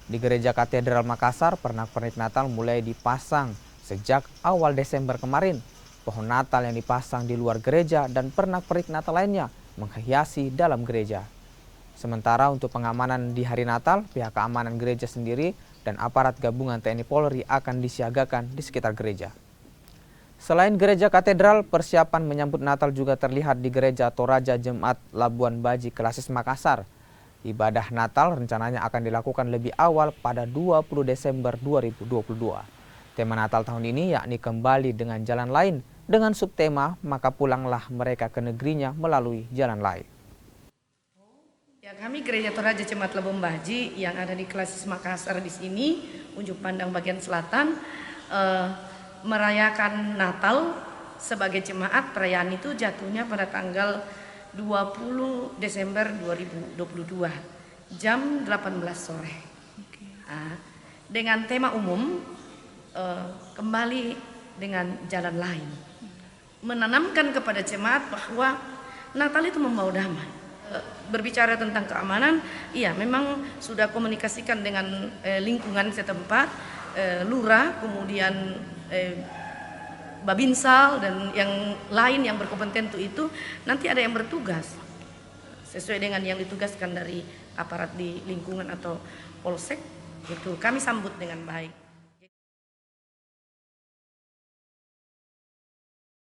Di Gereja Katedral Makassar, pernak-pernik Natal mulai dipasang sejak awal Desember kemarin. Pohon Natal yang dipasang di luar gereja dan pernak-pernik Natal lainnya menghiasi dalam gereja. Sementara untuk pengamanan di hari Natal, pihak keamanan gereja sendiri dan aparat gabungan TNI Polri akan disiagakan di sekitar gereja. Selain gereja katedral, persiapan menyambut Natal juga terlihat di gereja Toraja Jemaat Labuan Baji Klasis Makassar. Ibadah Natal rencananya akan dilakukan lebih awal pada 20 Desember 2022. Tema Natal tahun ini yakni kembali dengan jalan lain, dengan subtema maka pulanglah mereka ke negerinya melalui jalan lain. Ya, kami Gereja Toraja Jemaat Labuan Baji yang ada di Klasis Makassar di sini, ujung pandang bagian selatan, merayakan Natal sebagai jemaat. Perayaan itu jatuhnya pada tanggal 20 Desember 2022 jam 18 sore. Dengan tema umum kembali dengan jalan lain, menanamkan kepada jemaat bahwa Natal itu membawa damai. Berbicara tentang keamanan, iya memang sudah komunikasikan dengan lingkungan setempat, lurah, kemudian Babinsal dan yang lain yang berkompeten itu nanti ada yang bertugas sesuai dengan yang ditugaskan dari aparat di lingkungan atau polsek, itu kami sambut dengan baik.